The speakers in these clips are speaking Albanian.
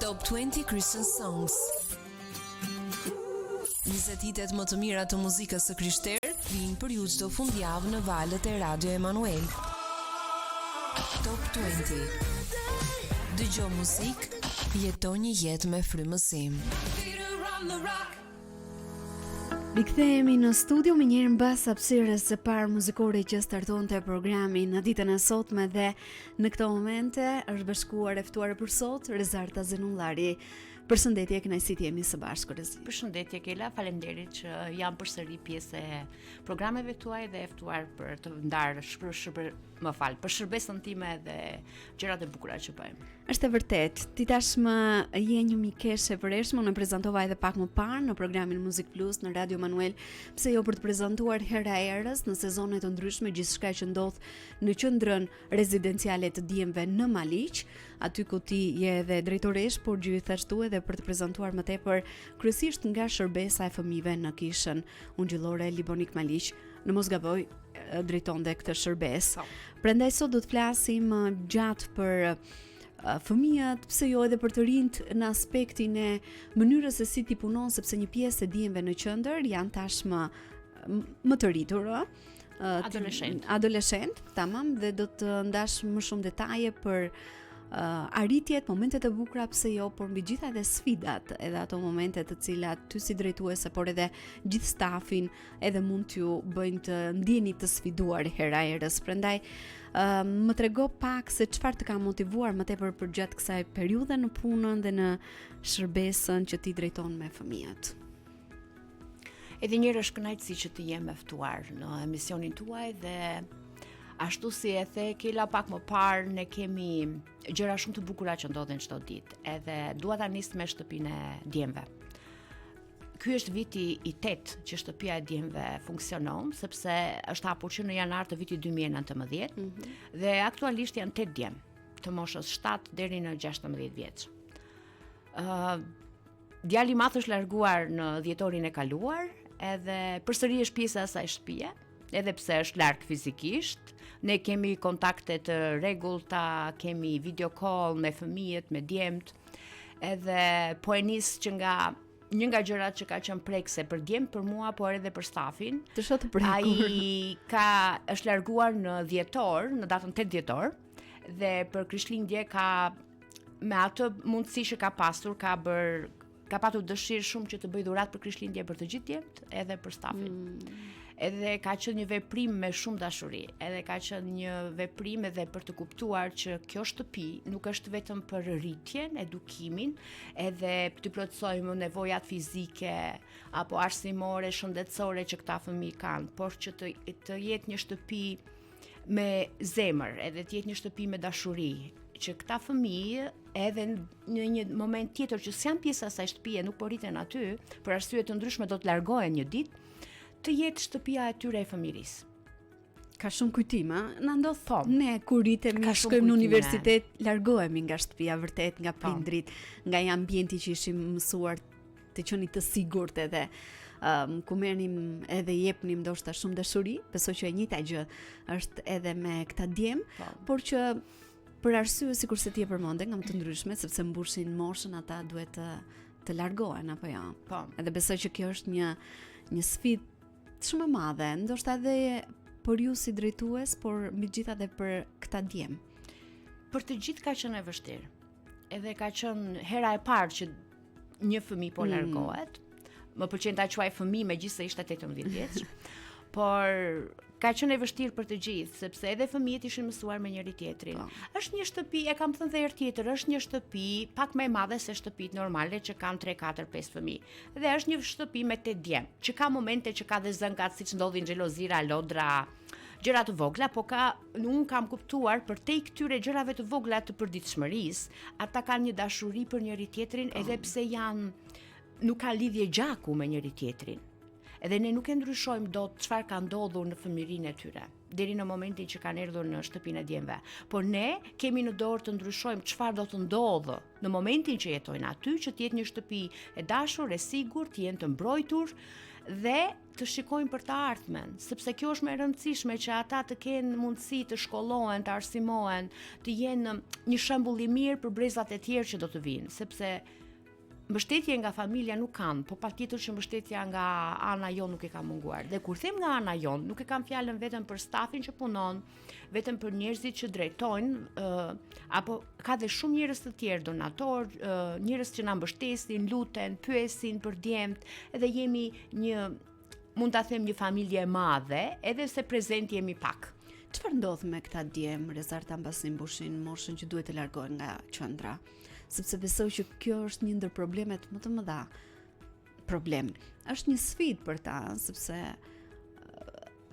Top 20 Christian Songs. 20 hitet më të mira të muzikës së krishterë vijnë për ju çdo fundjavë në valët e Radio Emanuel. Top 20. Dëgjo muzikë, jeto një jetë me frymësim. Rikthehemi në studio me njëherë mbas hapësirës së parë muzikore që startonte programin në ditën e sotme dhe në këto momente është bashkuar e ftuar për sot Rezarta Zenullari. Përshëndetje, kënaqësi të jemi së bashku Rezi. Përshëndetje Kela, faleminderit që jam përsëri pjesë e programeve tuaj dhe e ftuar për të ndarë për shërbesën time dhe gjërat e bukura që bëjmë. Është e vërtet, ti tashmë je një mikeshe përreshme, unë e prezantova edhe pak më parë në programin Muzik Plus në Radio Emanuel, pse jo për të prezantuar hera erës në sezone të ndryshme gjithçka që ndodh në qendrën rezidenciale të Diemve në Maliq, aty ku ti je edhe drejtoresh, por gjithashtu edhe për të prezantuar më tepër kryesisht nga shërbesa e fëmijëve në kishën ungjillore Libonik Maliq. Në mos gaboj, drejtonte këtë shërbesë. Prandaj sot do të flasim gjatë për fëmijët, pse jo edhe për të rinjt në aspektin e mënyrës se si ti punon, sepse një pjesë e Diemve në qendër janë tashmë më të rritur, adoleshent, tamam, dhe do të ndash më shumë detaje për arritjet, momentet e bukura, pse jo, por mbi gjitha edhe sfidat, edhe ato momente të cilat ty si drejtuese, por edhe gjithë stafin edhe mund t'ju bëjnë të ndjeni të sfiduar hera erës. Prandaj më trego pak se çfarë të ka motivuar më tepër për gjatë kësaj periudhe në punën dhe në shërbesën që ti drejton me fëmijët. Edhe njëherë është kënaqësi që të jem e ftuar në emisionin tuaj dhe ashtu si e the Kela pak më parë, ne kemi gjëra shumë të bukura që ndodhin çdo ditë. Edhe dua ta nis me shtëpinë e Diemve. Ky është viti i 8 që shtëpia e Diemve funksionon, sepse është hapur që në janar të vitit 2019 dhe aktualisht janë 8 djem të moshës 7 deri në 16 vjeç. Djali i madh është larguar në dhjetorin e kaluar, edhe përsëri është pjesa e asaj shtëpie. Edhe pse është larg fizikisht, ne kemi kontakte të rregullta, kemi video call me fëmijët, me djemt, edhe po e nis që nga një nga gjërat që ka qenë prekse për djemt, për mua, por edhe për stafin. Të shoh të prekur. Ai është larguar në dhjetor, në datën 8 dhjetor, dhe për Krishtlindje ka me atë mundësi që ka pasur, ka patur dëshirë shumë që të bëj dhuratë për Krishtlindje për të gjithë djemt, edhe për stafin. Edhe ka qenë një veprim me shumë dashuri, edhe ka qenë një veprim edhe për të kuptuar që kjo shtëpi nuk është vetëm për rritjen, edukimin, edhe të plotësojmë nevojat fizike apo arsimore, shëndetësore që këta fëmijë kanë, por që të jetë një shtëpi me zemër, edhe të jetë një shtëpi me dashuri, që këta fëmijë edhe në një moment tjetër që s'janë pjesë e asaj shtëpie, nuk po rriten aty, për arsye të ndryshme do të largohen një ditë, të jetë shtëpia e tyre e fëmirisë. Ka shumë kujtim, na ndodh ne kur rritemi, shkojmë në universitet, largohemi nga shtëpia vërtet, nga prindrit, nga një ambienti që ishim mësuar të qeni të sigurt edhe ku merrnim edhe jepnim ndoshta shumë dashuri, besoj që e njëjta gjë është edhe me këta djem, por që për arsye sikurse ti e përmende, nga më të ndryshme, sepse mbushin moshën, ata duhet të largohen apo jo. Po. Edhe besoj që kjo është një sfidë shumë e madhe, ndoshta edhe për ju si drejtues, por mbi gjitha edhe për këta djem. Për të gjithë ka qenë e vështirë. Edhe ka qenë hera e parë që një fëmijë po largohet. Më pëlqen ta quaj fëmijë megjithëse ishte 18 vjeç. Por ka qenë e vështirë për të gjithë, sepse edhe fëmijët ishin mësuar me njëri tjetrin. Është një shtëpi, e kam thënë edhe herë tjetër, është një shtëpi pak më e madhe se shtëpitë normale që kanë 3, 4, 5 fëmijë. Dhe është një shtëpi me 8 djem, që ka momente që ka dhe zëngat, siç ndodhin xhelozira, lodra, gjëra të vogla, po unë kam kuptuar për te këtyre gjërave të vogla të përditshmërisë, ata kanë një dashuri për njëri tjetrin, edhe pse nuk ka lidhje gjaku me njëri tjetrin. Edhe ne nuk e ndryshojmë dot çfarë ka ndodhur në fëmijërinë e tyre, deri në momentin që kanë erdhur në shtëpinë e djemve. Por ne kemi në dorë të ndryshojmë çfarë do të ndodhë në momentin që jetojnë aty, që të jetë një shtëpi e dashur, e sigurt, të jenë të mbrojtur dhe të shikojnë për të ardhmen, sepse kjo është më e rëndësishme, që ata të kenë mundësi të shkollohen, të arsimohen, të jenë një shembull i mirë për brezat e tjerë që do të vinë, sepse mbështetje nga familja nuk kanë, po patjetër që mbështetja nga ana jon nuk e ka munguar. Dhe kur them nga ana jon, nuk e kam fjalën vetëm për stafin që punon, vetëm për njerëzit që drejtojnë, apo ka dhe shumë njerëz të tjerë, donator, njerëz që na mbështesin, luten, pyesin për djemt, edhe jemi mund ta them një familje e madhe, edhe se prezent jemi pak. Çfarë ndodh me këta djem, Rezarta, mbasi mbushin moshën që duhet të largohen nga qendra? Sepse besoj që kjo është një ndër problemet më të mëdha. Është një sfidë për ta, sepse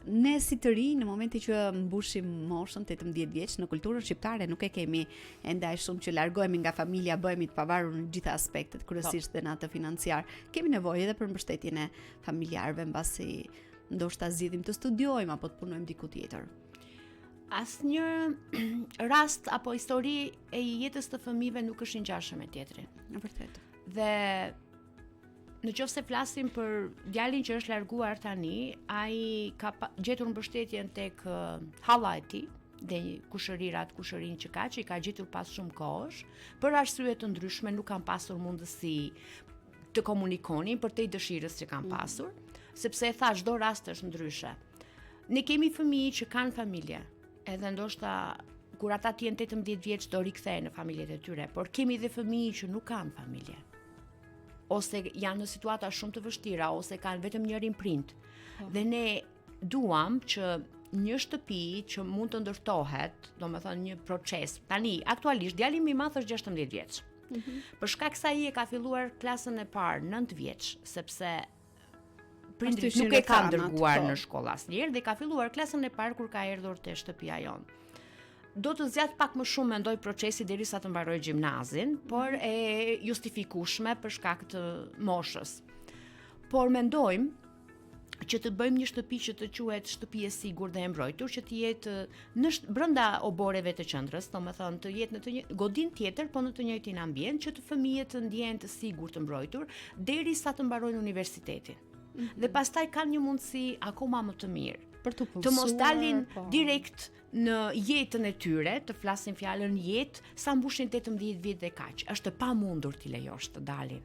ne si të rinj në momentin që mbushim moshën 18 vjeç në kulturën shqiptare nuk e kemi ende aq shumë që largohemi nga familja, bëhemi të pavarur në gjitha aspektet, kryesisht dhe në atë financiar. Kemi nevojë edhe për mbështetjen e familjarëve mbasi ndoshta zgjidhim të studiojmë apo të punojmë diku tjetër. Asnjë rast apo histori e jetës të fëmijëve nuk është i ngjashme me tjetrin. Në vërtet. Dhe në qoftë se flasim për djalin që është larguar tani, ai ka gjetur mbështetjen tek halla e tij, dhe kushërinë që i ka gjetur pas shumë kohësh, për arsye të ndryshme nuk kanë pasur mundësi të komunikonin për te dëshirës që kanë pasur, sepse e tha çdo rast është ndryshe. Ne kemi fëmijë që kanë familje, edhe ndoshta kur ata të jenë 18 vjeç do rikthehen në familjet e tyre, por kemi dhe fëmijë që nuk kanë familje. Ose janë në situata shumë të vështira, ose kanë vetëm njërin prind. Dhe ne duam që një shtëpi që mund të ndërtohet, domethënë një proces. Tani, aktualisht djali më i madh është 16 vjeç. Për shkak se ai e ka filluar klasën e parë 9 vjeç, sepse prindrit nuk e kanë dërguar në shkollë asnjëherë dhe ka filluar klasën e parë kur ka erdhur te shtëpia jonë. Do të zgjat pak më shumë mendoj procesi derisa të mbaroj gjimnazin, por e justifikueshme për shkak të moshës. Por mendojmë që të bëjmë një shtëpi që të quhet shtëpi e sigurt dhe e mbrojtur, që të jetë brenda oboreve të qendrës, domethënë të jetë në të një godin tjetër, po në të njëjtin ambient, që të fëmijët të ndjehen të sigurt, të mbrojtur derisa të mbarojnë universitetin. Dhe pastaj kanë një mundësi akoma më të mirë për të mos dalin direkt në jetën e tyre, të flasin fjalën jetë sa mbushin 18 vjet dhe kaq. Është e pamundur t'i lejosh të dalin.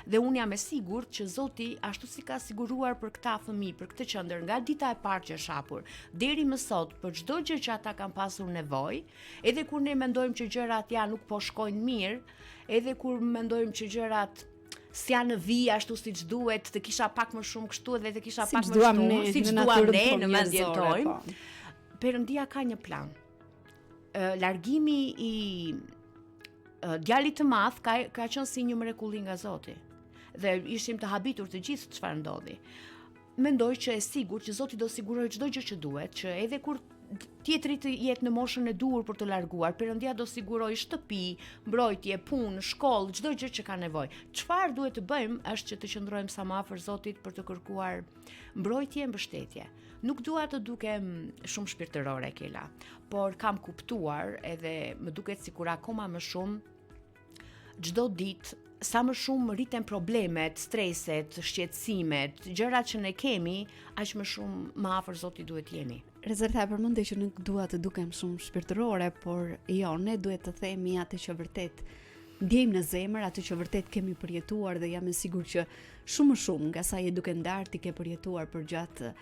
Dhe unë jam e sigurt që Zoti, ashtu si ka siguruar për këta fëmijë, për këtë qendër nga dita e parë që është hapur deri më sot, për çdo gjë që ata kanë pasur nevojë, edhe kur ne mendojmë që gjërat nuk po shkojnë mirë, edhe kur mendojmë që gjërat s'janë në vijë ashtu siç duhet, të kisha pak më shumë kështu dhe të kisha pak më shumë, siç duam ne në mendjetojmë. Perëndia ka një plan. Largimi i djalit të madh ka qenë si një mrekulli nga Zoti. Dhe ishim të habitur të gjithë çfarë ndodhi. Mendoj që e sigurt që Zoti do sigurojë çdo gjë që duhet, që edhe kur tjetri të jetë në moshën e duhur për të larguar, Perëndia do sigurojë shtëpi, mbrojtje, punë, shkollë, çdo gjë që ka nevojë. Çfarë duhet të bëjmë është që të qëndrojmë sa më afër Zotit për të kërkuar mbrojtje e mbështetje. Nuk dua të dukem shumë shpirtërore, Kela, por kam kuptuar edhe më duket sikur akoma më shumë çdo ditë sa më shumë rriten problemet, streset, shqetësimet, gjërat që ne kemi, aq më shumë më afër Zotit duhet jemi. Rezerta e përmendë që nuk dua të dukem shumë shpirtërore, por jo, ne duhet të themi atë që vërtet ndjejmë në zemër, atë që vërtet kemi përjetuar dhe jam e sigurt që shumë nga sa je duke ndarë ti ke përjetuar për gjatë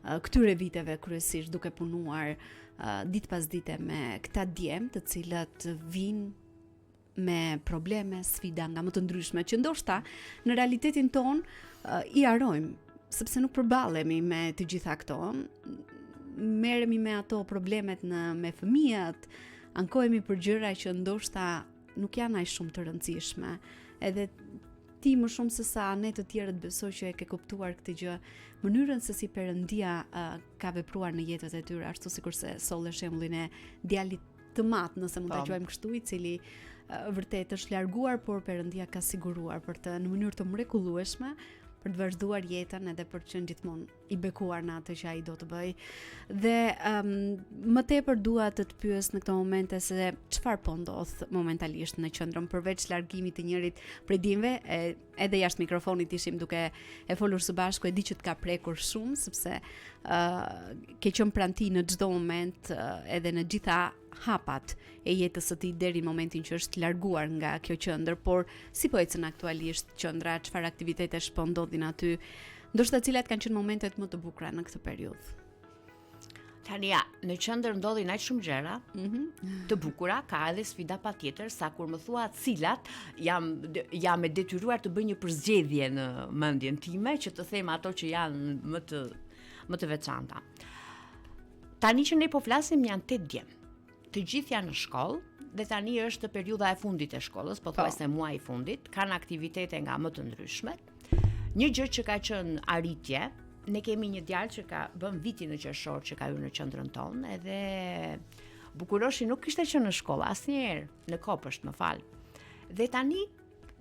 këtyre viteve, kryesisht duke punuar ditë pas dite me këta djem të cilët vinë me probleme, sfida nga më të ndryshme, që ndoshta në realitetin ton i harojmë, sepse nuk përballemi me të gjitha këto. Merremi me ato problemet me fëmijët, ankohemi për gjëra që ndoshta nuk janë aq shumë të rëndësishme. Edhe ti më shumë se sa ne të tjerët besoj që e ke kuptuar këtë gjë, mënyrën se si Perëndia ka vepruar në jetët e tyre, ashtu sikurse solle shembullin e djalit të madh, nëse mund ta quajmë kështu, i cili vërtet është larguar, por Perëndia ka siguruar për të në mënyrë të mrekullueshme për të vazhduar jetën edhe për të qenë gjithmonë i bekuar në atë që ai do të bëj. Dhe më tepër dua të të pyes në këto momente se çfarë po ndodh momentalisht në qendrën përveç largimit të njërit prej dimve, edhe jashtë mikrofonit ishim duke e folur së bashku, e di që të ka prekur shumë sepse ke qenë pranë ti në çdo moment edhe në gjitha hapat e jetës së tij deri në momentin që është larguar nga kjo qendër, por si po ecën aktualisht qendra, çfarë aktivitetesh po ndodhin aty, ndoshta cilat kanë qenë momentet më të bukura në këtë periudhë? Tani në qendër ndodhin aq shumë gjëra të bukura, ka edhe sfida patjetër, sa kur më thua cilat, jam e detyruar të bëj një përzgjedhje në mendjen time që të them ato që janë më të veçanta. Tani që ne po flasim janë 8 djem. Të gjithë janë në shkollë dhe tani është periudha e fundit e shkollës, pothuajse muaji i fundit, kanë aktivitete nga më të ndryshmet. Një gjë që ka qenë arritje, ne kemi një djalë që bën vitin në qershor që ka hyrë në qendrën tonë, edhe Bukuroshi nuk kishte qenë në shkollë asnjëherë, në Kopësht, më fal. Dhe tani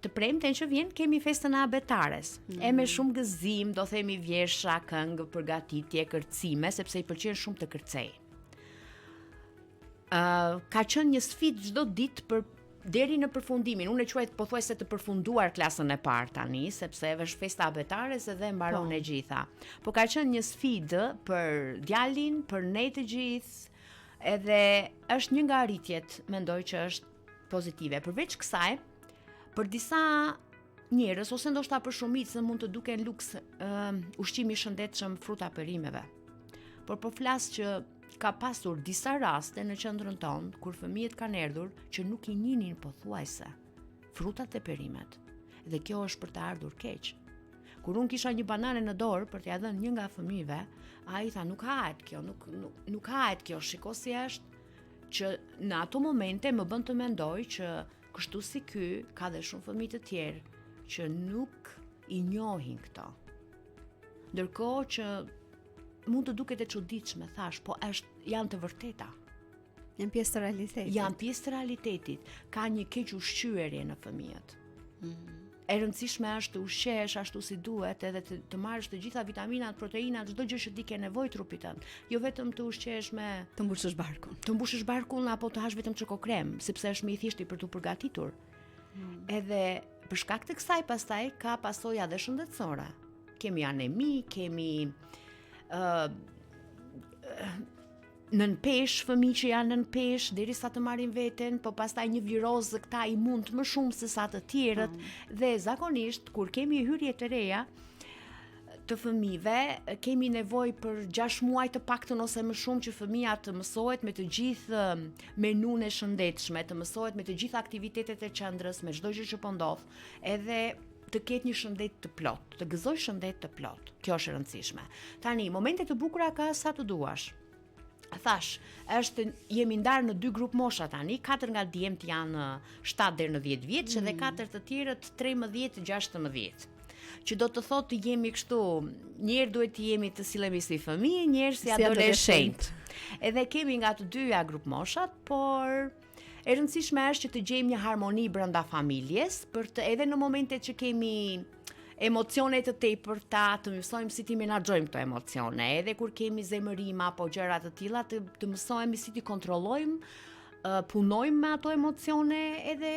të premten që vjen kemi festën e abetares. E me shumë gëzim, do themi vjesha, këngë, përgatitje, kërcime, sepse i pëlqen shumë të kërcej. Ka qenë një sfidë çdo ditë deri në përfundimin. Unë e quaj pothuajse të përfunduar klasën e parë tani, sepse është festa abetares edhe mbaron e gjitha. Po ka qenë një sfidë për djalin, për ne të gjithë, edhe është një nga arritjet, mendoj që është pozitive. Përveç kësaj, për disa njerëz ose ndoshta për shumicën mund të duken luks ushqimi i shëndetshëm, fruta perimeve. Por po flas që ka pasur disa raste në qendrën tonë kur fëmijët kanë erdhur që nuk i njihnin pothuajse frutat e perimet. Dhe kjo është për të ardhur keq. Kur unë kisha një banane në dorë për t'ia dhënë një nga fëmijëve, ai tha nuk hahet kjo, nuk hahet kjo, shiko si është, që në ato momente më bën të mendoj që kështu si ky ka dhe shumë fëmijë të tjerë që nuk i njohin këto. Ndërkohë që mund të duket e çuditshme, thash, po janë të vërteta. Janë pjesë të realitetit. Janë pjesë të realitetit. Ka një keq ushqyerje në fëmijët. E rëndësishme është të ushqesh ashtu si duhet, edhe të marrësh të gjitha vitaminat, proteinat, çdo gjë që ti ke nevojë trupit tënd. Jo vetëm të ushqesh me të mbushësh barkun. Të mbushësh barkun apo të hash vetëm çokokrem, sepse është më i thjeshtë për tu përgatitur. Edhe për shkak të kësaj pastaj ka pasoja dhe shëndetësore. Kemi anemi, kemi nën pesh, fëmijë që janë nën pesh derisa të marrin veten, po pastaj një virozë këta i mund më shumë se sa të tjerët, dhe zakonisht kur kemi hyrje të reja të fëmijëve, kemi nevojë për 6 muaj të paktën ose më shumë që fëmia të mësohet me të gjithë menun e shëndetshme, të mësohet me të gjitha aktivitetet e qendrës, me çdo gjë që po ndodh, edhe të ketë një shëndet të plot, të gëzoj shëndet të plot. Kjo është e rëndësishme. Tani, momente të bukura ka sa të duash. Thash, jemi ndarë në 2 grup mosha tani, 4 nga djemt janë 7 deri në 10 vjeç dhe 4 të tjerët 13-16. Që do të thotë jemi kështu, njerë duhet të jemi të silemi si fëmijë, njerë si adoleshent. Edhe kemi nga të dyja grup moshat, por e rëndësishme është që të gjejmë një harmoni brenda familjes, për të edhe në momentet që kemi emocione të tepërta, të mësojmë si ti menaxhojmë këto emocione, edhe kur kemi zemërima apo gjëra të tilla, të mësojmë si ti kontrollojmë, punojmë me ato emocione edhe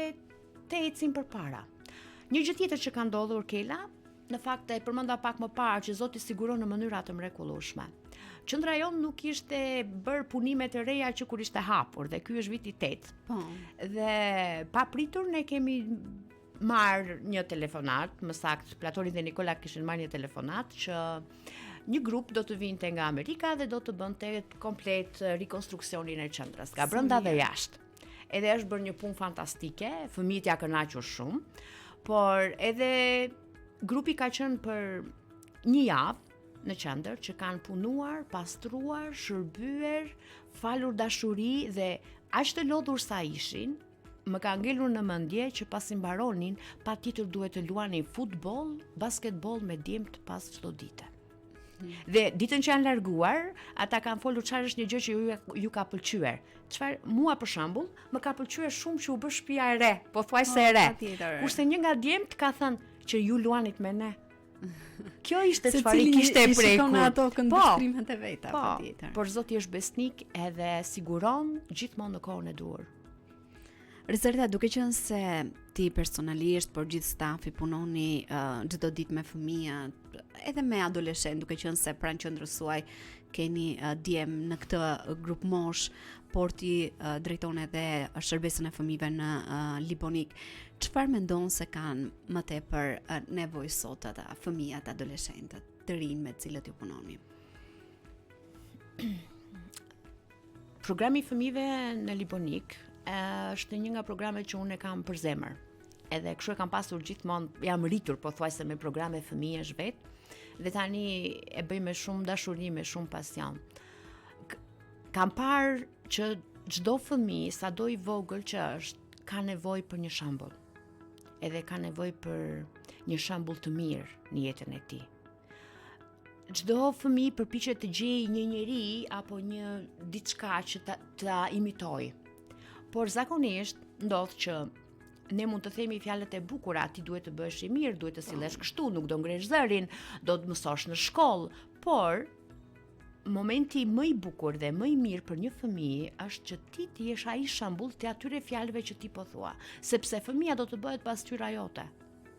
të ecim përpara. Një gjë tjetër që ka ndodhur, Kela, në fakt e përmenda pak më parë që Zoti siguron në mënyra të mrekullueshme. Qendra jon nuk ishte bërë punime të reja që kur ishte hapur, dhe ky është viti 8. Po. Dhe papritur ne kemi marrë një telefonat, më saktë Platori dhe Nikola kishin marrë një telefonat që një grup do të vinte nga Amerika dhe do të bënte komplet rikonstruksionin e qendrës, nga brenda dhe jashtë. Edhe është bërë një punë fantastike, fëmijët ja kënaqur shumë, por edhe grupi ka qenë për një javë në qendër që kanë punuar, pastruar, shërbyer, falur dashuri dhe aq të lodhur sa ishin, më ka ngelur në mendje që pasi mbaronin, patjetër duhet të luanin futboll, basketboll me djemt pas çdo dite. Dhe ditën që janë larguar, ata kanë folur çfarë është një gjë që ju ka pëlqyer. Çfarë mua për shembull, më ka pëlqyer shumë që u bë shtëpia e re, pothuajse e re. Kurse një nga djemt ka thënë që ju luanit me ne. Kjo ishte çfarë kishte prekur. Shikon ato këndvështrimet e veta, patjetër. Por Zoti është besnik edhe siguron gjithmonë në kohën e duhur. Rizerda, duke qenë se ti personalisht, por gjithë stafi punoni çdo ditë me fëmijët, edhe me adoleshent, duke qenë se pranë qendrës suaj keni djem në këtë grup mosh, por ti drejton edhe shërbesën e fëmijëve në Libonik. Çfarë mendon se kanë më tepër nevojë sot ata fëmijët, adoleshentët, të rinj me të cilët ju punoni? Programi i fëmijëve në Libonik është një nga programet që unë e kam për zemër. Edhe kështu e kam pasur gjithmonë, jam rritur pothuajse me programe fëmijësh vetë, dhe tani e bëj me shumë dashuri, me shumë pasion. Kam parë që çdo fëmijë, sado i vogël që është, ka nevojë për një shembull. Edhe ka nevojë për një shembull të mirë në jetën e tij. Çdo fëmijë përpiqet të gjejë një njeri apo një diçka që ta imitoj. Por zakonisht ndodh që ne mund të themi fjalët e bukura, ti duhet të bëhesh i mirë, duhet të sillesh kështu, nuk do ngresh zërin, do të mësosh në shkollë, por momenti më i bukur dhe më i mirë për një fëmijë është që ti të jesh ai shembull të atyre fjalëve që ti po thua, sepse fëmia do të bëhet pasqyra jote.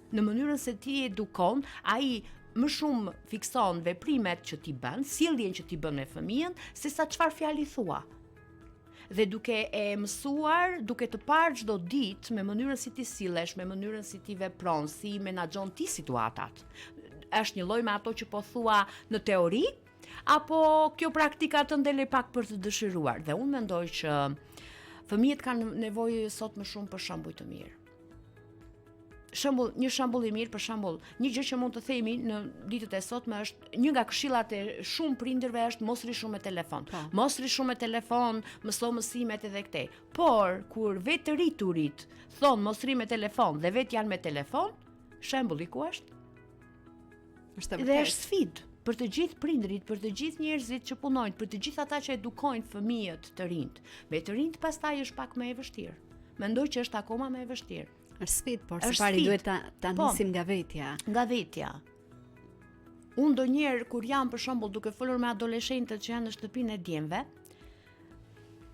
Në mënyrën se ti edukon, ai më shumë fikson veprimet që ti bën, sjelljen që ti bën me fëmijën, sesa çfarë fjali thua. Dhe duke e mësuar, duke të parë çdo ditë me mënyrën si ti sillesh, me mënyrën si ti vepron, si menaxhon ti situatat. Është një lloj me ato që po thua në teori, apo kjo praktika të ndele pak për të dëshiruar. Dhe unë mendoj që fëmijët kanë nevojë sot më shumë për shembuj të mirë. Një shembull i mirë, për shembull, një gjë që mund të themi në ditët e sotme është një nga këshillat e shumë prindërve është mos ri shumë me telefon. Mos ri shumë me telefon, mëso mësimet edhe këtej. Por kur vetë rriturit thon mos ri me telefon dhe vetë janë me telefon, shembulli ku është? Dhe është sfidë për të gjithë prindërit, për të gjithë njerëzit që punojnë, për të gjithë ata që edukojnë fëmijët të rinjt. Me të rinjt pastaj është pak më e vështirë. Mendoj që është akoma më e vështirë. Është sfidë, por së pari duhet ta nisim nga vetja. Nga vetja. Unë ndonjëherë kur jam për shembull duke folur me adoleshentët që janë në shtëpinë e djemve,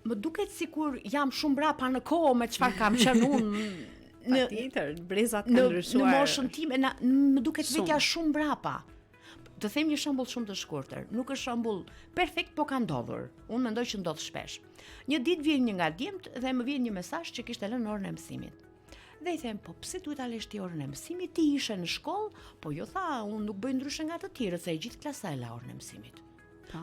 më duket sikur jam shumë brapa në kohë me çfarë kam qenë unë. Patjetër, brezat kanë ndryshuar. Në moshën time, më duket vetja shumë brapa. Të them një shembull shumë të shkurtër. Nuk është shembull perfekt, po ka ndodhur. Unë mendoj që ndodh shpesh. Një ditë vjen një nga djemt dhe më vjen një mesazh që kishte lënë orën e mësimit. Dhe i them, po pse duhet ta lesh ti orën e mësimit? Ti ishe në shkollë? Po jo, tha, unë nuk bëj ndryshe nga të tjerët, se e gjithë klasa e la orën e mësimit.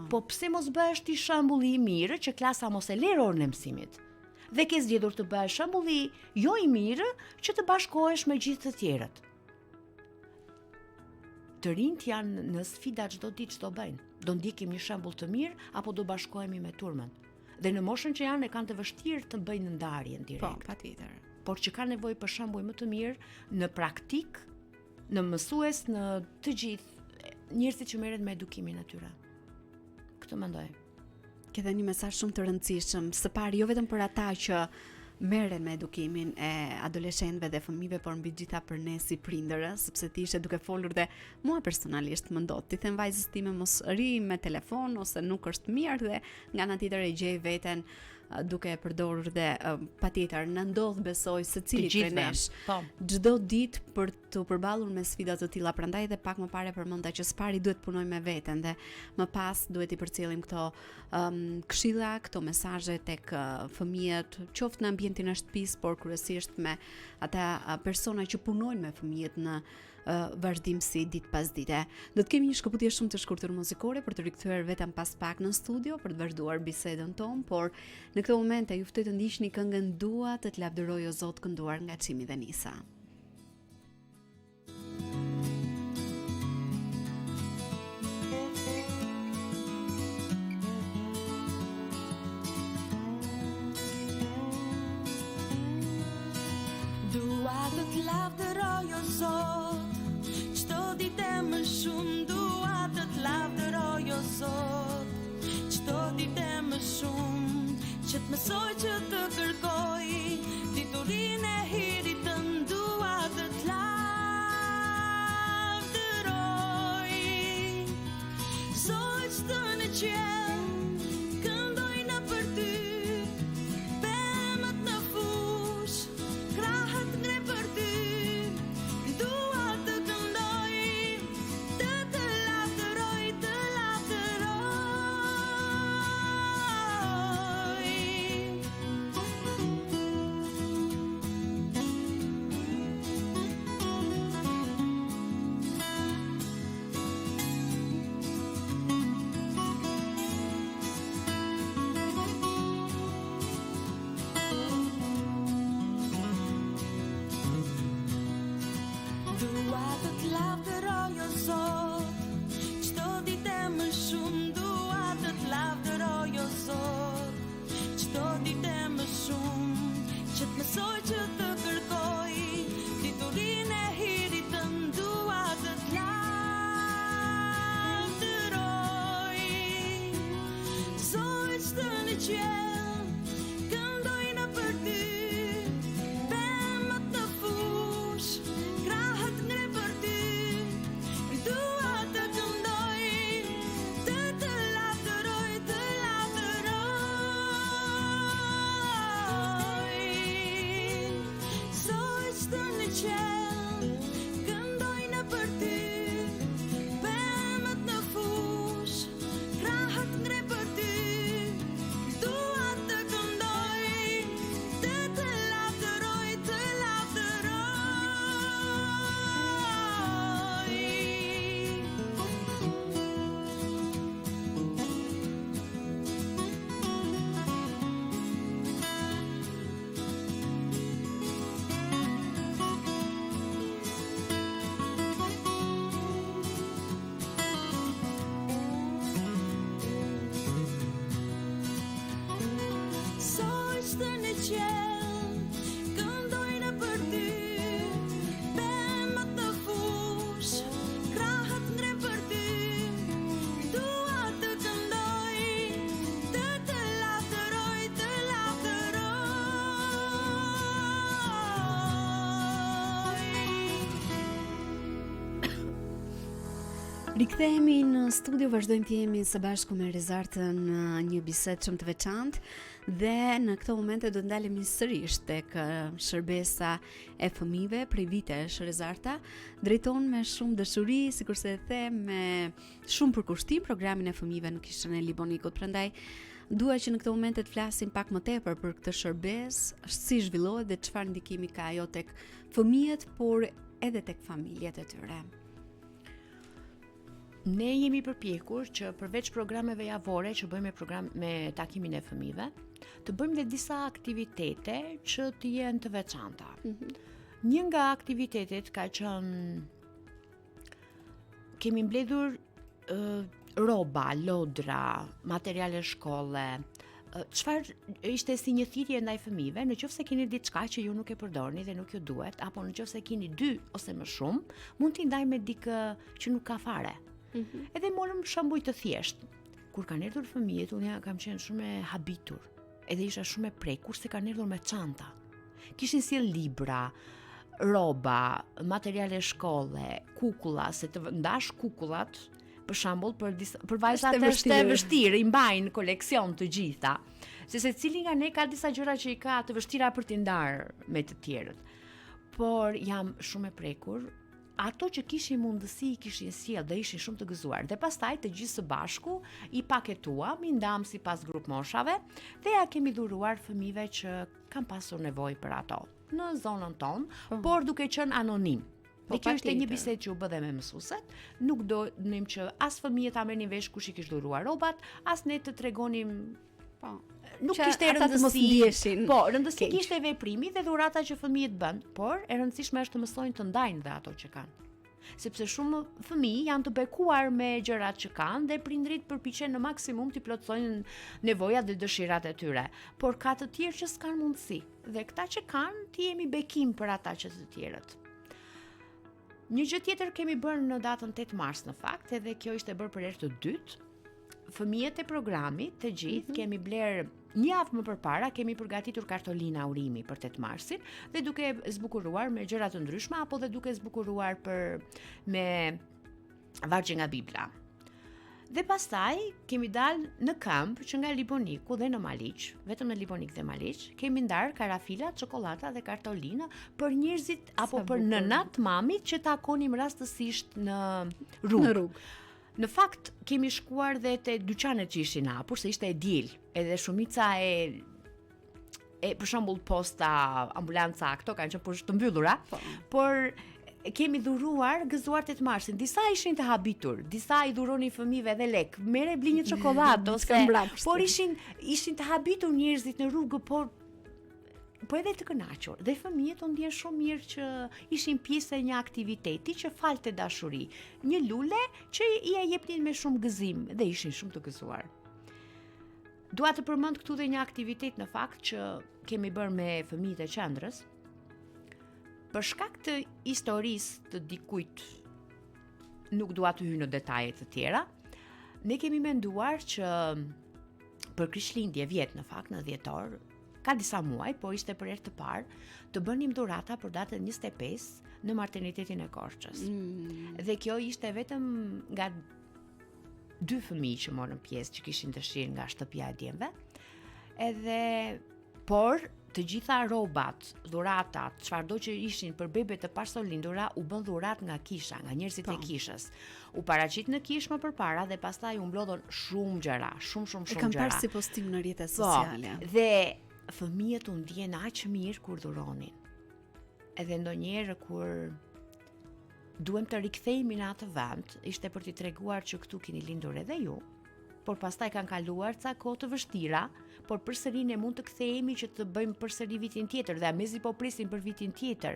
Po pse mos bëhesh ti shembulli i mirë që klasa mos e ler orën e mësimit? Dhe ke zgjedhur të bëhesh shembulli jo i mirë që të bashkohesh me gjithë të tjerët. Të rinjt janë në sfida çdo ditë çdo bëjnë. Do ndjekim një shembull të mirë apo do bashkohemi me turmën. Dhe në moshën që janë e kanë të vështirë të bëjnë ndarjen direkt. Po, patjetër. Por që ka nevojë për shembuj më të mirë në praktik, në mësues, në të gjithë njerëzit që merren me edukimin e tyre. Këtë mendoj. Ke dhënë një mesazh shumë të rëndësishëm, së pari jo vetëm për ata që merren me edukimin e adoleshentëve dhe fëmijëve, por mbi gjitha për ne si prindërës, sepse ti ishe duke folur dhe mua personalisht më ndot. Ti them vajzës time mos ri me telefon ose nuk është mirë dhe nga ana tjetër e gjej veten duke e përdorur dhe patjetër na ndodh besoj secili prej nesh çdo ditë për të përballur me sfida të tilla, prandaj edhe pak më parë përmenda që s'pari duhet punoj me veten dhe më pas duhet i përcjellim këto këshilla, këto mesazhe tek fëmijët, qoftë në ambientin e shtëpisë, por kryesisht me ata persona që punojnë me fëmijët në vazhdimsi ditë pas dite. Do të kemi një shkëputje shumë të shkurtër muzikore për të rikthyer vetëm pas pak në studio për të vazhduar bisedën tonë, por në këtë moment ju ftoj të ndiqni këngën Dua të të lavdëroj o Zot, kënduar nga Çimi dhe Nisa. Dua të të lavdëroj o Zot, çdo ditë më shumë dua të të lavdëroj o Zot, çdo ditë më shumë që të mësoj që të kërkoj diturinë e hirit të dua të të lavdëroj. qiell, këndojnë për ty. Pemët në fush, krahët ngre për ty. Dua të këndoj, të lavdëroj, të lavdëroj. Dua të lavdëroj o Zot, çdo ditë më shumë. Dua të lavdëroj o Zot, çdo ditë më shumë. Që të mësoj që të kërkoj diturinë e hirit tënd. Dua të lavdëroj. Zojtë të në qiell, këndojnë për ty. Pemët në fush, krahët ngre për ty. Dua të këndoj, të lavdëroj, të lavdëroj. Zojtë të në qiell, këndojnë për ty. Pemët në fush, krahët ngre për ty. Dua të këndoj, të lavdëroj, të lavdëroj. Zojtë në qiell, këndojnë për ty. Pemët në fush, krahët ngre për ty. Dua të këndoj, të lavdëroj, të lavdëroj. Rikthehemi në studio, vazhdojmë të jemi së bashku me Rezartën në një bisedë shumë të veçantë dhe në këto momente do të ndalemi sërish tek shërbesa e fëmijëve prej vitesh. Rezarta drejton me shumë dashuri, sikurse e them, me shumë përkushtim programin e fëmijëve në kishën e Libonikut. Prandaj dua që në këto momente të flasim pak më tepër për këtë shërbesë, si zhvillohet dhe çfarë ndikimi ka ajo tek fëmijët, por edhe tek familjet e tyre. Ne jemi përpjekur që përveç programeve javore që bëjmë me takimin e fëmijëve, të bëjmë dhe disa aktivitete që të jenë të veçanta. Një nga aktivitetet ka qenë kemi mbledhur rroba, lodra, materiale shkolle. Çfarë ishte si një thirrje ndaj fëmijëve, nëse keni diçka që ju nuk e përdorni dhe nuk ju duhet, apo nëse keni 2 ose më shumë, mund t'i ndaj me dikë që nuk ka fare. Edhe morëm shembuj të thjesht. Kur kanë erdhur fëmijët, unë kam qenë shumë e habitur, edhe isha shumë e prekur se kanë erdhur me çanta. Kishin sjell libra, rroba, materiale shkolle, kukulla, se të ndash kukullat, për shembull, për vajzat është e vështirë, i mbajnë koleksion të gjitha. Se secili nga ne ka disa gjëra që i ka të vështira për t'i ndarë me të tjerët. Por jam shumë e prekur. Ato që kishin mundësi i kishin sjell dhe ishin shumë të gëzuar. Dhe pastaj të gjithë së bashku i paketuam, i ndam sipas grup moshave dhe ja kemi dhuruar fëmijëve që kanë pasur nevojë për ato në zonën tonë, por duke qenë anonim. Dhe kjo ishte një bisedë që u bë dhe me mësuesit. Nuk donim që as fëmijët ta merrnin vesh kush i kishte dhuruar rrobat, as ne të tregonim nuk kishte rëndësi. Po, rëndësi kishte veprimi dhe dhurata që fëmijët bën, por e rëndësishme është të mësojnë të ndajnë dhe ato që kanë. Sepse shumë fëmijë janë të bekuar me gjërat që kanë dhe prindrit përpiqen në maksimum t'i plotësojnë nevojat dhe dëshirat e tyre, por ka të tjerë që s'kan mundësi. Dhe këta që kanë, ti jemi bekim për ata që të tjerët. Një gjë tjetër kemi bërë në datën 8 mars në fakt, edhe kjo ishte bërë për herë të dytë. Fëmijët e programit të gjithë kemi blerë një javë më përpara, kemi përgatitur kartolina urimi për 8 marsin dhe duke zbukuruar me gjëra të ndryshme apo dhe duke zbukuruar me vargje nga Bibla. Dhe pastaj kemi dalë në këmbë që nga Liboniku dhe në Maliq, vetëm në Libonik dhe Maliq, kemi ndarë karafila, çokolata dhe kartolina për njerëzit apo për nënat, mamit që takonim rastësisht në rrugë. Në fakt kemi shkuar dhe te dyqanet që ishin hapur, se ishte e diel, edhe shumica e për shembull posta, ambulanca, këto kanë qenë të mbyllura, por kemi dhuruar gëzuar 8 marsin. Disa ishin të habitur, disa i dhuronin fëmijëve edhe lek. Merre bli një çokoladë ose por ishin të habitur njerëzit në rrugë, po edhe të kënaqur. Dhe fëmijët u ndjen shumë mirë që ishin pjesë e një aktiviteti që falte dashuri. Një lule që i jepnin me shumë gëzim dhe ishin shumë të gëzuar. Dua të përmend këtu dhe një aktivitet në fakt që kemi bërë me fëmijët e qendrës. Për shkak të historisë të dikujt, nuk dua të hyj në detaje të tjera, ne kemi menduar që për Krishtlindje vjet në fakt në dhjetor, ka disa muaj, po ishte për herë të parë, të bënim dhurata për datën 25 në maternitetin e Korçës. Dhe kjo ishte vetëm nga 2 fëmijë që morën pjesë, që kishin dëshirë nga shtëpia e djemve. Por të gjitha rrobat, dhuratat, çfarëdo që ishin për bebet të pasolindura u bën dhurat nga kisha, nga njerëzit e kishës. U paraqit në kishë më përpara dhe pastaj u mblodhën shumë gjëra, shumë gjëra. E kam parë si postim në rrjetet sociale. Dhe fëmijët u ndjen aq mirë kur dhuronin. Edhe ndonjëherë kur duhem të rikthehemi në atë vend, ishte për t'i treguar që këtu keni lindur edhe ju, por pastaj kanë kaluar ca kohë të vështira, por përsëri ne mund të kthehemi që të bëjmë përsëri vitin tjetër dhe mezi po presim për vitin tjetër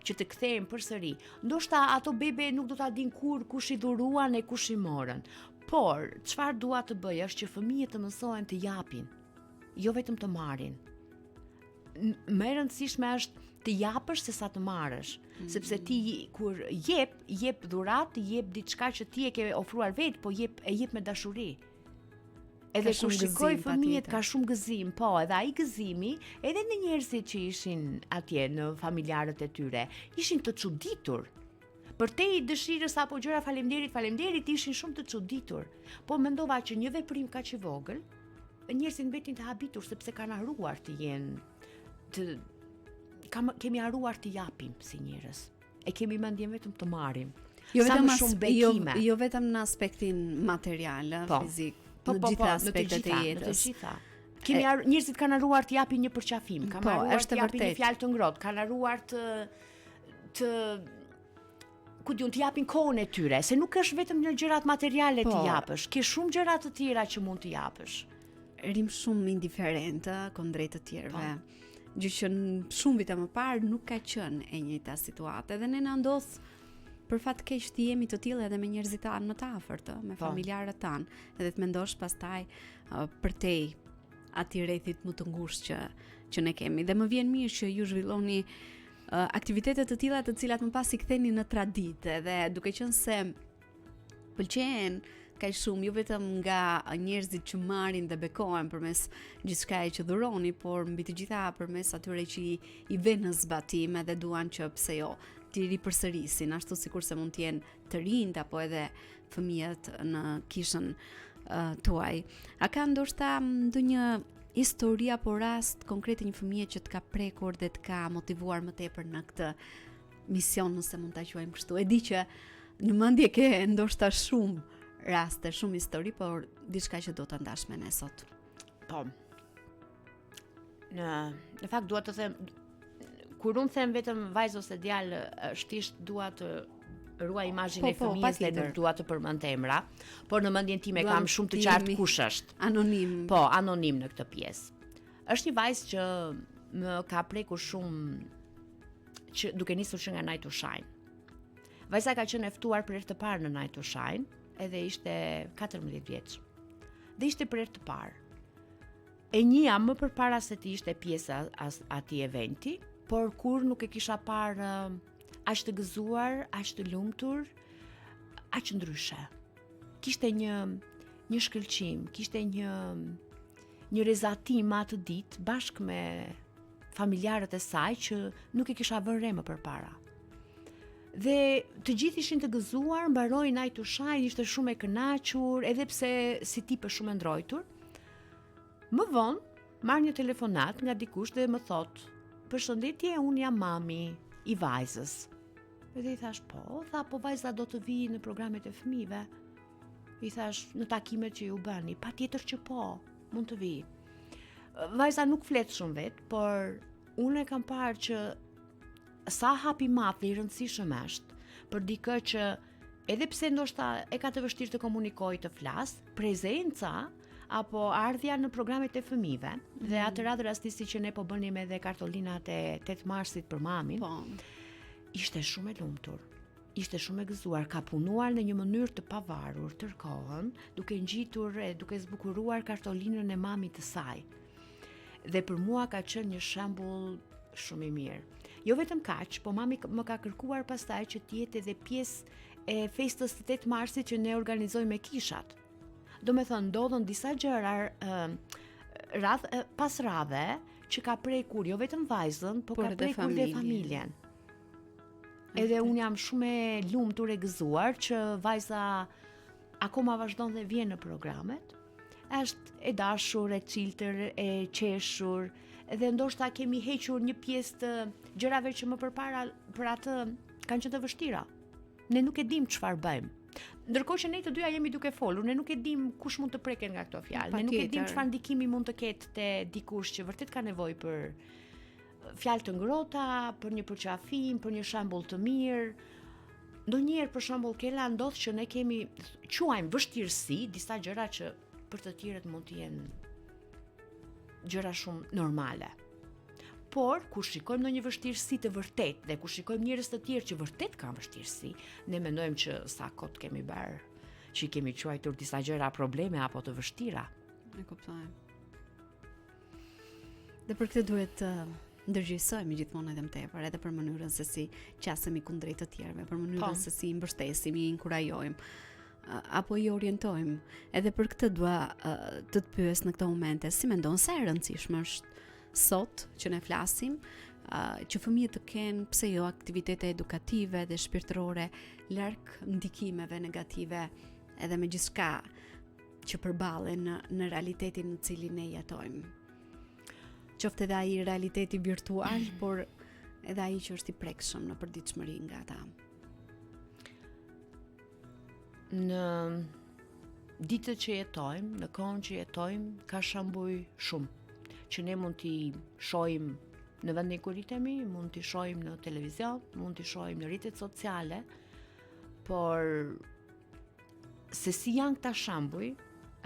që të kthehemi përsëri. Ndoshta ato bebe nuk do ta din kur kush i dhuruan e kush i morën. Por çfarë dua të bëj është që fëmijët të mësohen të japin, jo vetëm të marrin. Më e rëndësishme është të japësh se sa të marrësh, sepse ti kur jep dhurat, jep diçka që ti e ke ofruar vetë, po e jep me dashuri. Edhe kur shikoj fëmijët ka shumë gëzim, po, edhe ai gëzimi, edhe në njerëzit që ishin atje në familjarët e tyre, ishin të çuditur. Për te i dëshirës apo gjëra faleminderit ishin shumë të çuditur. Po mendova që një veprim kaq i vogël, njerëzit mbetin të habitur sepse kanë harruar të jenë kemi harruar të japim si njerëz. E kemi mendjen vetëm të marrim. Jo vetëm në aspektin material, fizik. Në gjitha aspektet e jetës. Njerëzit kanë harruar të japin një përqafim, kanë harruar të japin një fjalë të ngrohtë, kanë harruar të japin kohën e tyre, se nuk është vetëm në gjërat materiale të japësh, ke shumë gjëra të tjera që mund të japësh. Rim shumë indiferente kundrejt të tjerëve. Gjë që shumë vite më parë nuk ka qenë e njëjta situatë, edhe ne na ndodh për fat keq të jemi të tillë edhe me njerëzit tanë më të afërt, me familjarët tanë, edhe të mendosh pastaj për te atij rrethit më të ngushtë që ne kemi. Dhe më vjen mirë që ju zhvilloni aktivitete të tilla të cilat më pas i ktheni në traditë, dhe duke qenë se pëlqen kaq shumë jo vetëm nga njerëzit që marrin dhe bekohen përmes gjithçkaje që dhuroni, por mbi të gjitha përmes atyre që i vënë në zbatim edhe duan që pse jo të ripërsërisin, ashtu sikur se mund të jenë të rinjt apo edhe fëmijët në kishën tuaj. A ka ndoshta ndonjë histori apo rast konkret një fëmije që të ka prekur dhe të ka motivuar më tepër në këtë mision, nëse mund ta quajmë kështu? E di që në mendje ke ndoshta shumë raste, shumë histori, por diçka që do ta ndash me ne sot. Po. Në fakt dua të them, kur unë them vetëm vajzë ose djalë, shtisht dua të ruaj imazhin e fëmijës dhe nuk dua të përmend emra, por në mendjen time kam shumë të qartë kush është. Anonim. Po, anonim në këtë pjesë. Është një vajzë që më ka prekur shumë që duke nisur që nga Night to Shine. Vajza ka qenë e ftuar për herë të parë në Night to Shine, edhe ishte 14 vjeç. Dhe ishte për herë të parë. E njëja më përpara se të ishte pjesa atij eventi, por kur nuk e kisha parë aq të gëzuar, aq të lumtur, aq ndryshe. Kishte një shkëlqim, kishte një rezatim atë ditë bashkë me familjarët e saj që nuk e kisha vënë re më përpara. Dhe të gjithë ishin të gëzuar, mbaroi ai të shajë, ishte shumë e kënaqur, edhe pse si tip është shumë e ndrojtur. Më vonë marr një telefonat nga dikush dhe më thot: "Përshëndetje, unë jam mami i vajzës." Edhe i thash: "Po, po vajza do të vijë në programet e fëmijëve." I thash: "Në takimet që ju bëni." "Patjetër që po, mund të vijë." Vajza nuk flet shumë vet, por unë e kam parë që sa hapi madh i rëndësishëm është për dikë që edhe pse ndoshta e ka të vështirë të komunikojë, të flas, prezenca apo ardhja në programet e fëmijëve dhe atë radhë rastisi që ne po bënim edhe kartolinat e 8 marsit për mamin. Po. Ishte shumë e lumtur. Ishte shumë e gëzuar, ka punuar në një mënyrë të pavarur tërkohën, duke ngjitur e duke zbukuruar kartolinën e mamit të saj. Dhe për mua ka qenë një shembull shumë i mirë. Jo vetëm kaq, po mami më ka kërkuar pastaj që të jetë edhe pjesë e festës të 8 marsit që ne organizojmë me kishat. Do me thënë, ndodhen disa gjëra pas radhe që ka prekur jo vetëm vajzën, po ka prekur dhe familjen. Edhe unë jam shumë e lumtur e gëzuar që vajza akoma vazhdon dhe vjen në programet. Është e dashur, e çiltër, e qeshur, dhe ndoshta kemi hequr një pjesë të gjërave që më përpara për atë kanë qenë të vështira. Ne nuk e dim çfarë bëjmë. Ndërkohë që ne të dyja jemi duke folur, ne nuk e dim kush mund të preket nga këto fjalë. Ne nuk e dim çfarë ndikimi mund të ketë te dikush që vërtet ka nevojë për fjalë të ngrohta, për një përqafim, për një shembull të mirë. Ndonjëherë për shembull Kela ndodh që ne kemi quajmë vështirësi, disa gjëra që për të tjerët mund të jenë gjëra shumë normale. Por, kur shikojmë ndonjë vështirësi të vërtet dhe kur shikojmë njerëz të tjerë që vërtet kanë vështirësi, ne mendojmë që sa kot kemi bërë, që i kemi quajtur disa gjëra probleme apo të vështira. E kuptoj. Dhe për këtë duhet të ndërgjegjësohemi gjithmonë edhe më tepër, edhe për mënyrën se si qasemi kundrejt të tjerëve, për mënyrën se si i mbështesim, i inkurajojmë apo i orientojmë. Edhe për këtë dua të të pyes në këto momente, si mendon se e rëndësishme është sot që ne flasim që fëmijët të kenë pse jo aktivitete edukative dhe shpirtërore larg ndikimeve negative edhe me gjithçka që përballen në realitetin në cilin ne jetojmë. Qoftë edhe ai realiteti virtual, por edhe ai që është i prekshëm në përditshmëri nga ata. Në ditët që jetojmë, në kohën që jetojmë, ka shembuj shumë që ne mund t'i shohim në vendin kur jemi, mund t'i shohim në televizion, mund t'i shohim në rrjetet sociale, por se si janë këta shembuj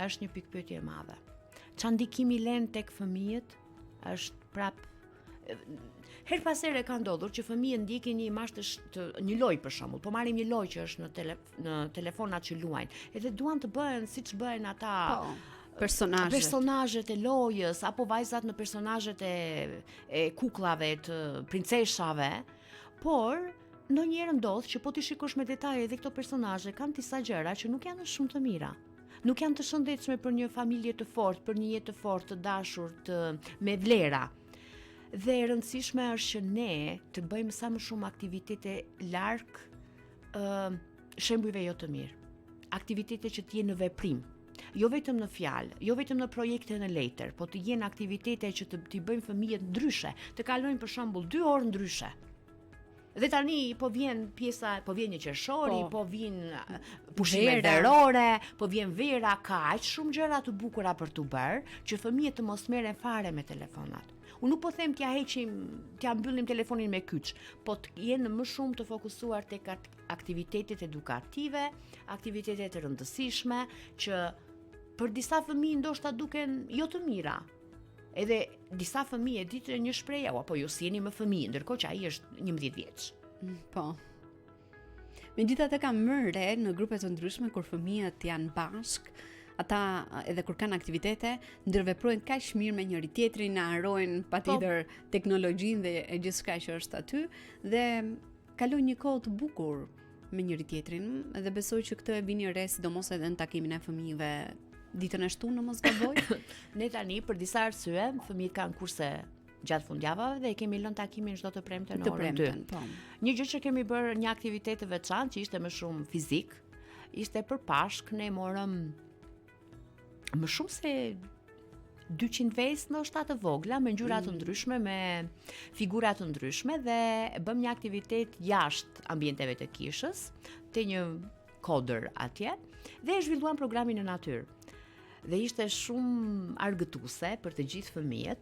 është një pikpyetje e madhe. Çfarë ndikimi lën tek fëmijët është prap her pas here ka ndodhur që fëmijët ndjekin një imazh të një lojë për shembull, po marrim një lojë që është në telefonat që luajnë, edhe duan të bëhen siç bëhen ata personazhet e lojës apo vajzat në personazhet e kukullave të princeshave, por ndonjëherë ndodh që po ti shikosh me detaje edhe këto personazhe kanë disa gjëra që nuk janë shumë të mira. Nuk janë të shëndetshme për një familje të fortë, për një jetë të fortë, të dashur, me vlera. Dhe e rëndësishme është që ne të bëjmë sa më shumë aktivitete larg shembujve jo të mirë. Aktivitete që të jenë në veprim. Jo vetëm në fjalë, jo vetëm në projekte në letër, po të jenë aktivitete që t'i bëjmë fëmijët ndryshe, të kalojnë për shembull 2 orë ndryshe. Dhe tani po vjen një qershori, po vjen pushime verore, po vjen vera, ka aq shumë gjëra të bukura për t'u bërë, që fëmijët të mos merren fare me telefonat. Unë nuk po them t'ja heqim, t'ja mbyllim telefonin me kyç, po të jenë më shumë të fokusuar tek aktivitetet edukative, aktivitetet të rëndësishme që për disa fëmijë ndoshta duken jo të mira. Edhe disa fëmijë ditë një shprehje, apo ju si jeni më fëmijë, ndërkohë që ai është 11 vjeç. Po. Megjithatë kam mërë në grupe të ndryshme kur fëmijët janë bashk, ata edhe kur kanë aktivitete, ndërveprojnë kaq mirë me njëri tjetrin, harrojnë patjetër teknologjinë dhe e gjithçka që është aty dhe kalojnë një kohë të bukur me njëri tjetrin dhe besoj që këtë e vini re sidomos edhe në takimin e fëmijëve ditën e shtunë, mos gaboj. Ne tani për disa arsye, fëmijët kanë kurse gjatë fundjavave dhe kemi lënë takimin çdo të premte në Të orën 2. premten, po. Një gjë që kemi bërë, një aktivitet të veçantë që ishte më shumë fizik, ishte për Pashk ne morëm më shumë se 200 vezë ndoshta të vogla me ngjyra të ndryshme, me figura të ndryshme dhe bëm një aktivitet jashtë ambienteve të kishës, te një kodër atje dhe e zhvilluam programin në natyrë. Dhe ishte shumë argëtuese për të gjithë fëmijët.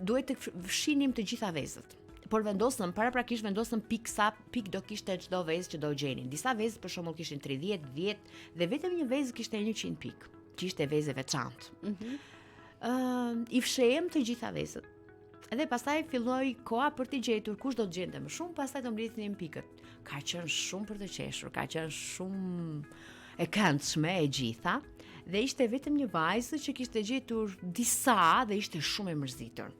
Duhet të fshinim të gjitha vezët. Por paraprakisht vendosëm pik do kishte çdo vezë që do gjenin. Disa vezë për shembull kishin 30, 10 dhe vetëm një vezë kishte 100 pik, që ishte vezë veçantë. I fshehem të gjitha vezët. Dhe pastaj filloi koha për të gjetur kush do të gjente më shumë, pastaj do mbledhnin pikët. Ka qenë shumë për të qeshur, ka qenë shumë e këndshme e gjitha, dhe ishte vetëm një vajzë që kishte gjetur disa dhe ishte shumë e mërzitur.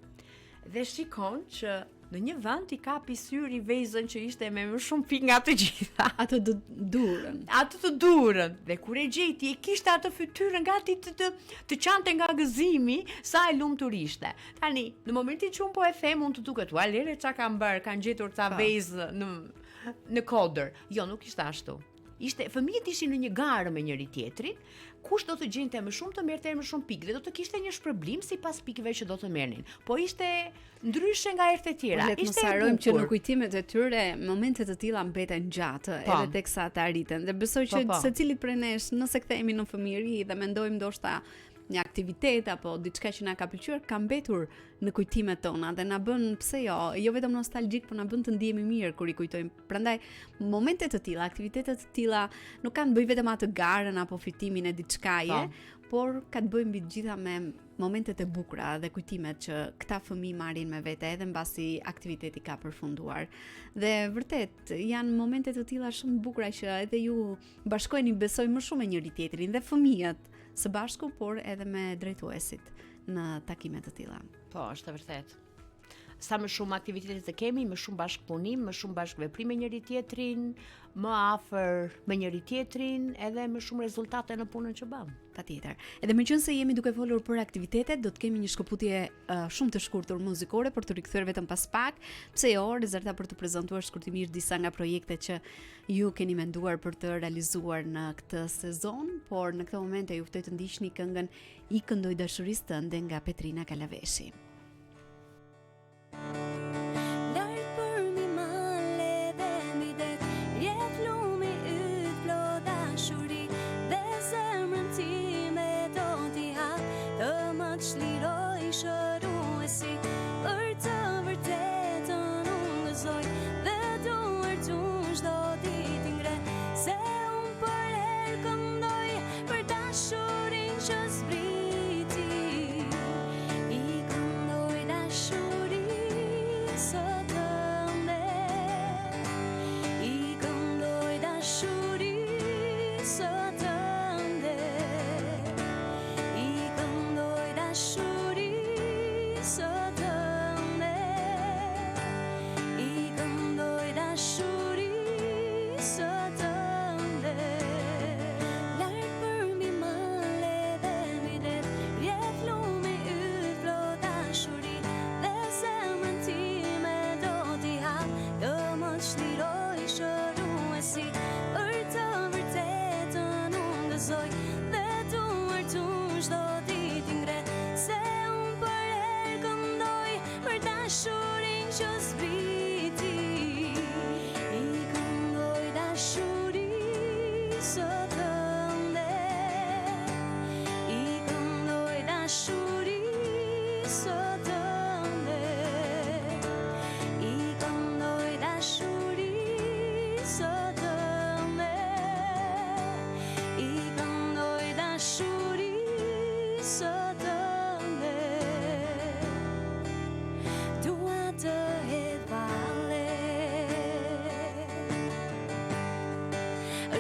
Dhe shikon që në një vend i kapi syri vezën që ishte me më shumë pikë nga të gjitha. Atë të durën. Atë të durën. Dhe kur e gjeti, e kishte atë fytyrën gati të qante nga gëzimi sa e lumtur ishte. Tani, në momentin që unë po e them, unë të duket, ua lere çka kanë bërë, kanë gjetur ca vezë në kodër. Jo, nuk ishte ashtu. Fëmijët ishin në një garë me njëri tjetrin, kush do të gjente më shumë të merrte më shumë pikë dhe do të kishte një shpërblim sipas pikëve që do të merrnin. Po ishte ndryshe nga herët e tjera. Ishte e bukur. Që në kujtimet e tyre momente të tilla mbeten gjatë edhe teksa të arriten. Dhe besoj që secili prej nesh, nëse kthehemi në fëmijëri dhe mendojmë ndoshta një aktivitet apo diçka që na ka pëlqyer, ka mbetur në kujtimet tona dhe na bën, pse jo vetëm nostalgjik, por na bën të ndihemi mirë kur i kujtojmë. Prandaj momente të tilla, aktivitete të tilla nuk kanë bëj vetëm atë garën apo fitimin e diçkaje, por ka të bëjë mbi të gjitha me momentet e bukura dhe kujtimet që këta fëmijë marrin me vete edhe mbasi aktiviteti ka përfunduar. Dhe vërtet janë momente të tilla shumë të bukura që edhe ju bashkoheni, besoj, më shumë me njëri tjetrin dhe fëmijët së bashku, por edhe me drejtuesit në takime të tilla. Po, është vërtet. Sa më shumë aktivitete të kemi, më shumë bashkëpunim, më shumë bashkëveprim me njëri tjetrin, më afër me njëri tjetrin, edhe më shumë rezultate në punën që bëm. Patjetër. Edhe meqense jemi duke folur për aktivitetet, do të kemi një shkëputje shumë të shkurtër muzikore për të rikthyer vetëm pas pak, pse jo, rezervata për të prezantuar shkurtimisht disa nga projektet që ju keni menduar për të realizuar në këtë sezon, por në këtë moment ju ftoj të ndiqni këngën I këndoj dashurisë tënde nga Petrina Kalaveshi.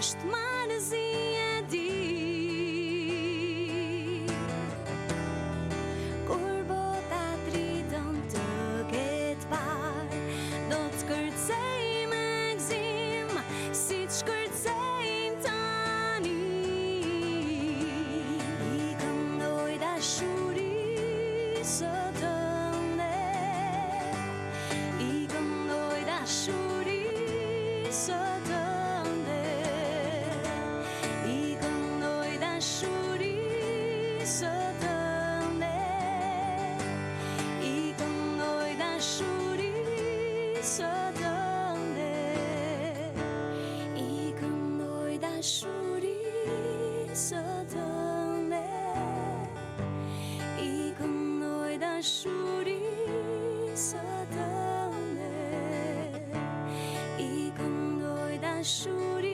Është marrëzi e di kur bota tridën të ketë parë, do të kërcej me gzim si të shkërcejnë tani. I këndoj dashurisë tënde, dashurisë tënde, I këndoj dashurisë tënde, I këndoj dashurisë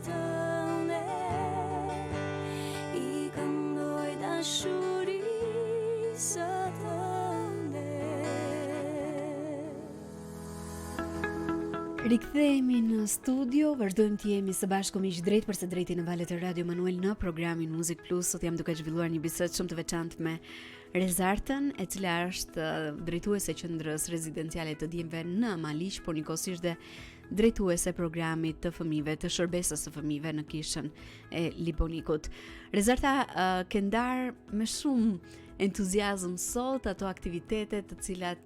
tënde, I këndoj dashurisë tënde. Rikthehemi në studio, vazhdojmë të jemi së bashku miq drejt për së drejti në valët e Radio Emanuel në programin Muzik Plus. Sot jam duke zhvilluar një bisedë shumë të veçantë me Rezartën, e cila është drejtuese e qendrës rezidenciale të Dimve në Maliq, por njëkohësisht dhe drejtuese e programit të fëmijëve, të shërbesës së fëmijëve në kishën e Liponikut. Rezarta, ke ndarë me shumë entuziazëm sot ato aktivitete të cilat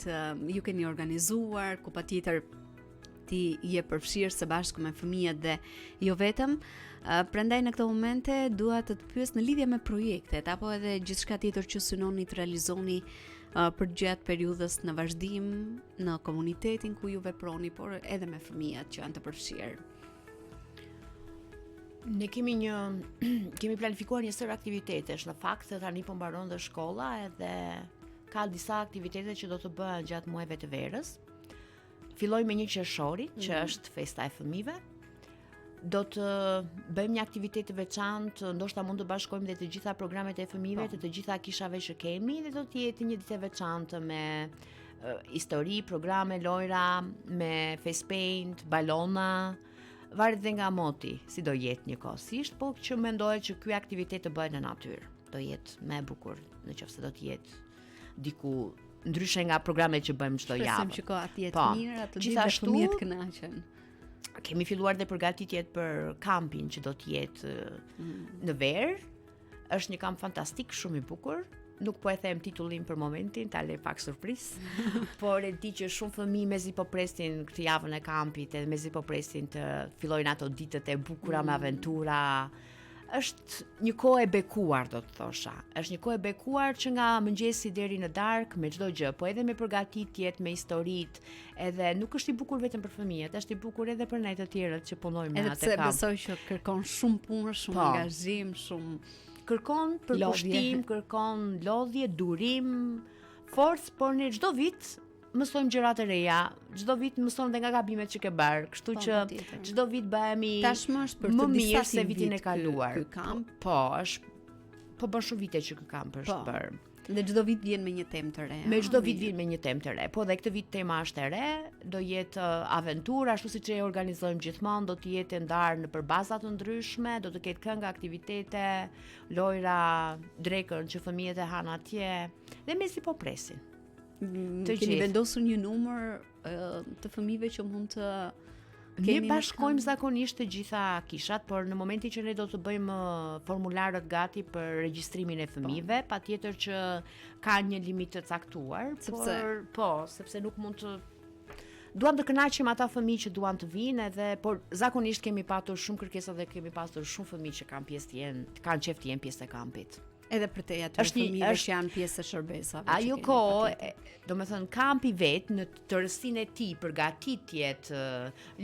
ju keni organizuar, ku patjetër ti je përfshirë së bashku me fëmijët dhe jo vetëm. Prandaj në këto momente dua të të pyes në lidhje me projektet apo edhe gjithçka tjetër që synoni të realizoni për gjatë periudhës në vazhdim në komunitetin ku ju veproni, por edhe me fëmijët që janë të përfshirë. Ne kemi planifikuar një sër aktivitetesh, në fakt se tani po mbaron dhe shkolla edhe ka disa aktivitete që do të bëhen gjatë muajve të verës. Filloj me 1 qershori, që është festa e fëmijëve. Do të bëjmë një aktivitet të veçantë, ndoshta mund të bashkojmë dhe të gjitha programet e fëmijëve të gjitha kishave që kemi, dhe do të jetë një ditë e veçantë me histori, programe, lojra, me face paint, balona, varet dhe nga moti, si do jetë njëkohësisht, po që mendohet që ky aktivitet të bëhet në natyrë. Do jetë më e bukur nëse do të jetë diku ndryshe nga programet që bëjmë çdo javë. Shpresojmë që koha të jetë mirë, atë ditë gjithashtu fëmijët kënaqen. Kemi filluar dhe përgatitjet për kampin që do të jetë në verë. Është një kamp fantastik, shumë i bukur. Nuk po e them titullin për momentin, ta lë pak surprizë. Por e di që shumë fëmijë mezi po presin këtë javën e kampit, edhe mezi po presin të fillojnë ato ditët e bukura me aventura. Është një kohë e bekuar, do të thosha. Është një kohë e bekuar që nga mëngjesi deri në darkë me çdo gjë, po edhe me përgatitjet, me historitë, edhe nuk është i bukur vetëm për fëmijët, është i bukur edhe për ne të tjerët që punojmë në atë kamp. Edhe pse besoj që kërkon shumë punë, shumë angazhim, shumë kërkon përkushtim, kërkon lodhje, durim, forcë, por ne çdo vit mësojmë gjëra të reja, çdo vit mësojmë dhe nga gabimet që ke bërë, kështu që çdo vit bëhemi tashmë është për më të mirë disa se vitin e kaluar. Ky kamp, po bën shumë vite që ky kamp është bërë. Dhe çdo vit vjen me një temë të re. Me çdo vit vjen me një temë të re. Po dhe këtë vit tema është e re, do jetë aventurë, ashtu siç e organizojmë gjithmonë, do të jetë ndarë në përbaza të ndryshme, do të ketë këngë, aktivitete, lojra, drekën që fëmijët e han atje, dhe mezi po presin. Keni vendosur një numër të fëmijëve që mund të Ne bashkojmë zakonisht të gjitha kishat, por në momentin që ne do të bëjmë formularët gati për regjistrimin e fëmijëve, patjetër që ka një limit të caktuar, sepse nuk mund të duam të kënaqim ata fëmijë që duan të vinë, edhe por zakonisht kemi patur shumë kërkesa dhe kemi pasur shumë fëmijë që kanë qejf të jenë pjesë e kampit. Edhe për te aty fëmijëve që janë pjesë e shërbesave. Ajo kohë, domethënë kampi vet në tërësinë e tij, përgatitjet,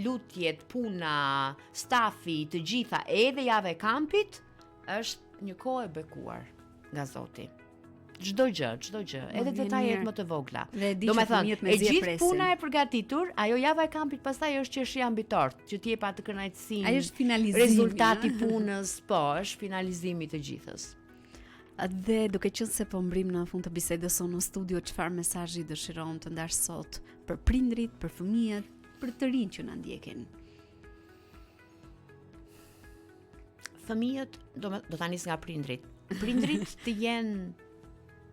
lutjet, puna, stafi, të gjitha, edhe java e kampit, është një kohë e bekuar nga Zoti. Çdo gjë, edhe detajet më të vogla. Domethënë, e gjithë puna e përgatitur, ajo java e kampit pastaj është qershia mbi tort, që të jep atë kënaqësinë. Ai është finalizimi. Rezultati i punës, është finalizimi i të gjithës. Dhe duke qenë se po mbrim në fund të bisedës sonë në studio, çfarë mesazhi dëshiron të ndash sot për prindrit, për fëmijët, për të rinj që na ndjekin? Fëmijët do ta nis nga prindrit. Prindrit të jenë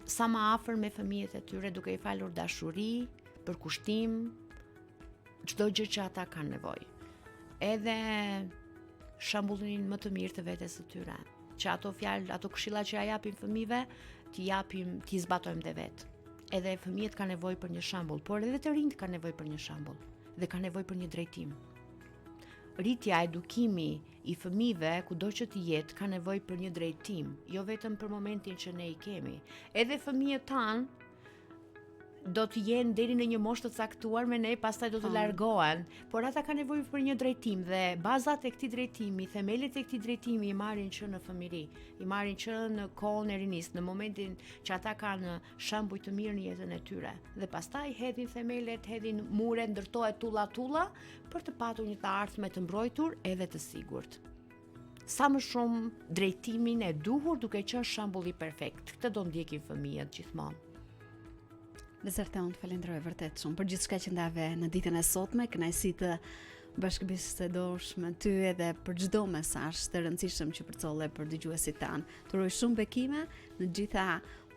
sa më afër me fëmijët e tyre, duke i falur dashuri, përkushtim, çdo gjë që ata kanë nevojë. Edhe shembullin më të mirë të vetes së tyre, që ato fjalë, ato këshilla që ja japim fëmijëve, t'i zbatojmë dhe vetë. Edhe fëmijët kanë nevojë për një shembull, por edhe të rinjt kanë nevojë për një shembull dhe kanë nevojë për një drejtim. Rritja, edukimi i fëmijëve, kudo që të jetë, ka nevojë për një drejtim, jo vetëm për momentin që ne i kemi. Edhe fëmijët tanë do të jenë deri në një moshë të caktuar me ne, pastaj do të largohen, por ata kanë nevojë për një drejtim dhe bazat e këtij drejtimi, themelet e këtij drejtimi i marrin që në fëmijëri, i marrin që në kohën e rinisë, në momentin që ata kanë shembuj të mirë në jetën e tyre dhe pastaj hedhin themelet, hedhin mure, ndërtohet tulla për të patur një të ardhme të mbrojtur edhe të sigurt. Sa më shumë drejtimin e duhur duke qenë shembulli perfekt. Këtë do ndjekin fëmijët gjithmonë. Dezerta, unë të falenderoj vërtet shumë për gjithçka që ndave në ditën e sotme, kënaqësi të bashkëbisedosh me ty edhe për çdo mesazh të rëndësishëm që përcolle për dëgjuesit tan. Të uroj shumë bekime në gjitha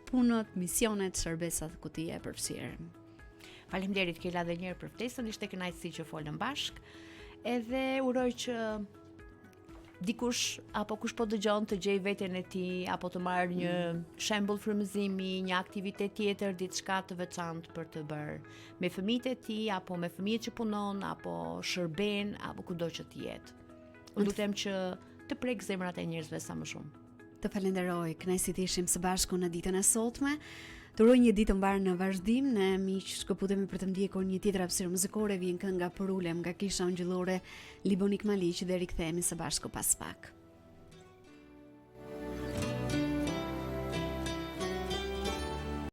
punët, misionet, shërbesat ku ti je përfshirë. Faleminderit Kela edhe një herë për ftesën, ishte kënaqësi që folëm bashk. Edhe uroj që dikush apo kush po dëgjon të gjej veten e tij apo të marrë një shembull frymëzimi, një aktivitet tjetër, diçka të veçantë për të bërë me fëmijët e tij apo me fëmijët që punon apo shërben apo kudo që të jetë. Unë lutem që të prek zemrat e njerëzve sa më shumë. Të falenderoj, kënaqësi të ishim së bashku në ditën e sotme. Të uroj një ditë të mbarë në vazhdim, ne miq shkëputemi për të ndjekur një tjetër hapësirë muzikore, vjen kënga Për ulem nga Kisha Ungjëllore, Libonik Maliq dhe rikthehemi së bashku pas pak.